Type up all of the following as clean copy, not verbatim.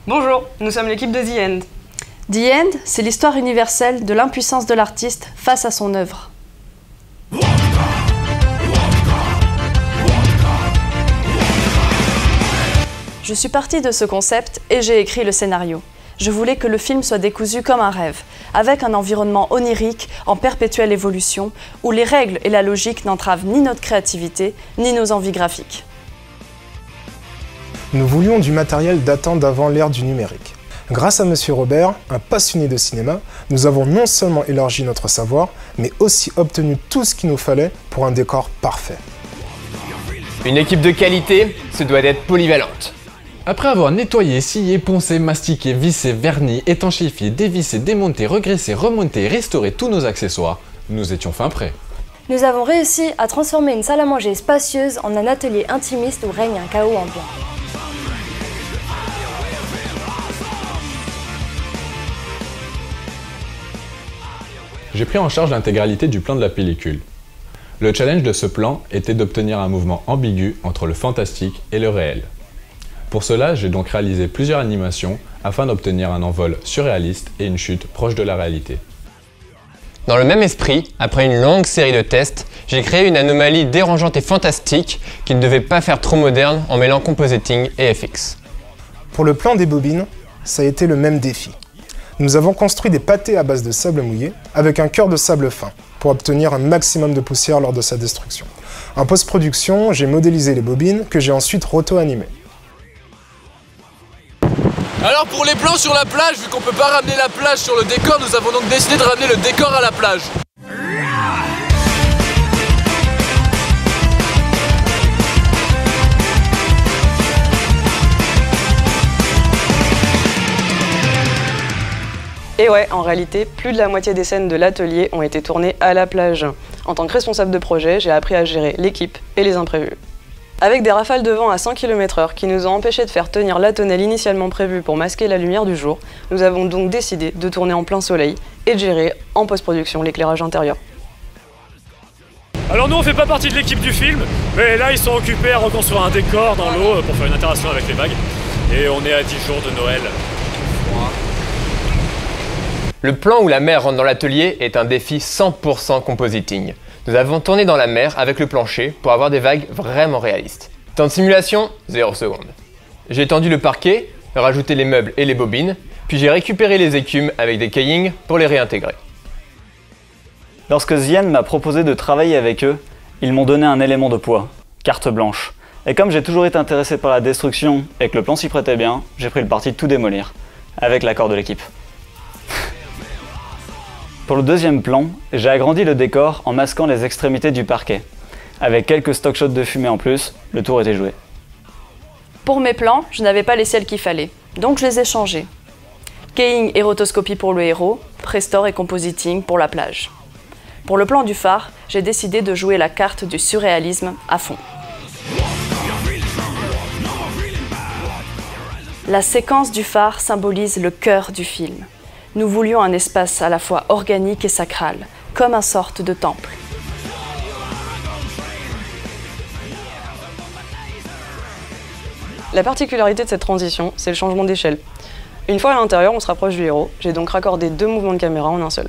Bonjour, nous sommes l'équipe de The End. The End, c'est l'histoire universelle de l'impuissance de l'artiste face à son œuvre. Je suis partie de ce concept et j'ai écrit le scénario. Je voulais que le film soit décousu comme un rêve, avec un environnement onirique en perpétuelle évolution, où les règles et la logique n'entravent ni notre créativité, ni nos envies graphiques. Nous voulions du matériel datant d'avant l'ère du numérique. Grâce à Monsieur Robert, un passionné de cinéma, nous avons non seulement élargi notre savoir, mais aussi obtenu tout ce qu'il nous fallait pour un décor parfait. Une équipe de qualité se doit d'être polyvalente. Après avoir nettoyé, scié, poncé, mastiqué, vissé, verni, étanchéifié, dévissé, démonté, regraissé, remonté et restauré tous nos accessoires, nous étions fin prêts. Nous avons réussi à transformer une salle à manger spacieuse en un atelier intimiste où règne un chaos ambiant. J'ai pris en charge l'intégralité du plan de la pellicule. Le challenge de ce plan était d'obtenir un mouvement ambigu entre le fantastique et le réel. Pour cela, j'ai donc réalisé plusieurs animations afin d'obtenir un envol surréaliste et une chute proche de la réalité. Dans le même esprit, après une longue série de tests, j'ai créé une anomalie dérangeante et fantastique qui ne devait pas faire trop moderne en mêlant compositing et FX. Pour le plan des bobines, ça a été le même défi. Nous avons construit des pâtés à base de sable mouillé avec un cœur de sable fin pour obtenir un maximum de poussière lors de sa destruction. En post-production, j'ai modélisé les bobines que j'ai ensuite roto-animées. Alors pour les plans sur la plage, vu qu'on peut pas ramener la plage sur le décor, nous avons donc décidé de ramener le décor à la plage. Et ouais, en réalité, plus de la moitié des scènes de l'atelier ont été tournées à la plage. En tant que responsable de projet, j'ai appris à gérer l'équipe et les imprévus. Avec des rafales de vent à 100 km/h qui nous ont empêchés de faire tenir la tonnelle initialement prévue pour masquer la lumière du jour, nous avons donc décidé de tourner en plein soleil et de gérer en post-production l'éclairage intérieur. Alors nous on fait pas partie de l'équipe du film, mais là ils sont occupés à reconstruire un décor dans l'eau pour faire une interaction avec les vagues. Et on est à 10 jours de Noël. Le plan où la mer rentre dans l'atelier est un défi 100% compositing. Nous avons tourné dans la mer avec le plancher pour avoir des vagues vraiment réalistes. Temps de simulation, 0 secondes. J'ai étendu le parquet, rajouté les meubles et les bobines, puis j'ai récupéré les écumes avec des caillings pour les réintégrer. Lorsque The End m'a proposé de travailler avec eux, ils m'ont donné un élément de poids, carte blanche. Et comme j'ai toujours été intéressé par la destruction et que le plan s'y prêtait bien, j'ai pris le parti de tout démolir, avec l'accord de l'équipe. Pour le deuxième plan, j'ai agrandi le décor en masquant les extrémités du parquet. Avec quelques stock shots de fumée en plus, le tour était joué. Pour mes plans, je n'avais pas les ciels qu'il fallait, donc je les ai changés. Keying et rotoscopie pour le héros, Prestore et compositing pour la plage. Pour le plan du phare, j'ai décidé de jouer la carte du surréalisme à fond. La séquence du phare symbolise le cœur du film. Nous voulions un espace à la fois organique et sacral, comme une sorte de temple. La particularité de cette transition, c'est le changement d'échelle. Une fois à l'intérieur, on se rapproche du héros, j'ai donc raccordé 2 mouvements de caméra en un seul.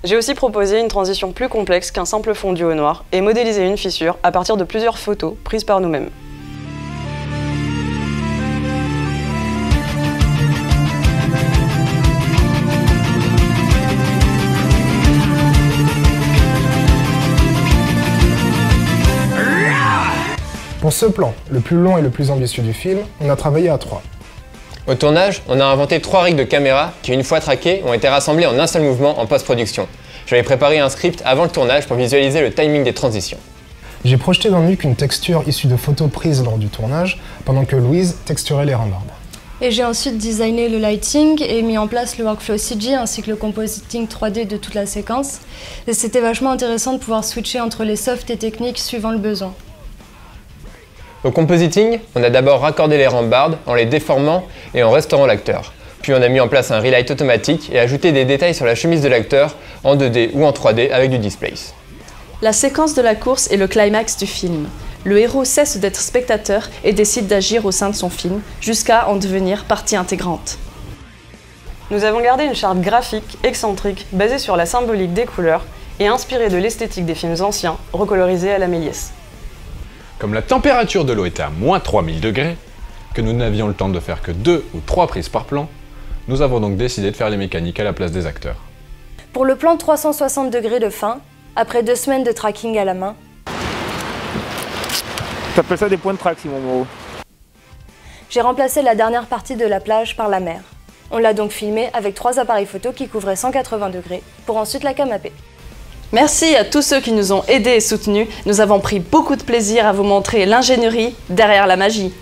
J'ai aussi proposé une transition plus complexe qu'un simple fondu au noir et modélisé une fissure à partir de plusieurs photos prises par nous-mêmes. Pour ce plan, le plus long et le plus ambitieux du film, on a travaillé à 3. Au tournage, on a inventé 3 rigs de caméra qui, une fois traquées, ont été rassemblés en un seul mouvement en post-production. J'avais préparé un script avant le tournage pour visualiser le timing des transitions. J'ai projeté dans Nuke une texture issue de photos prises lors du tournage, pendant que Louise texturait les rambardes. Et j'ai ensuite designé le lighting et mis en place le workflow CG ainsi que le compositing 3D de toute la séquence. Et c'était vachement intéressant de pouvoir switcher entre les softs et techniques suivant le besoin. Au compositing, on a d'abord raccordé les rambardes en les déformant et en restaurant l'acteur. Puis on a mis en place un relight automatique et ajouté des détails sur la chemise de l'acteur en 2D ou en 3D avec du displace. La séquence de la course est le climax du film. Le héros cesse d'être spectateur et décide d'agir au sein de son film, jusqu'à en devenir partie intégrante. Nous avons gardé une charte graphique excentrique basée sur la symbolique des couleurs et inspirée de l'esthétique des films anciens, recolorisés à la Méliès. Comme la température de l'eau était à moins 3000 degrés, que nous n'avions le temps de faire que 2 ou 3 prises par plan, nous avons donc décidé de faire les mécaniques à la place des acteurs. Pour le plan 360 degrés de fin, après 2 semaines de tracking à la main, T'appelles ça des points de track, Simon Moreau? j'ai remplacé la dernière partie de la plage par la mer. On l'a donc filmé avec 3 appareils photo qui couvraient 180 degrés, pour ensuite la camaper. Merci à tous ceux qui nous ont aidés et soutenus. Nous avons pris beaucoup de plaisir à vous montrer l'ingénierie derrière la magie.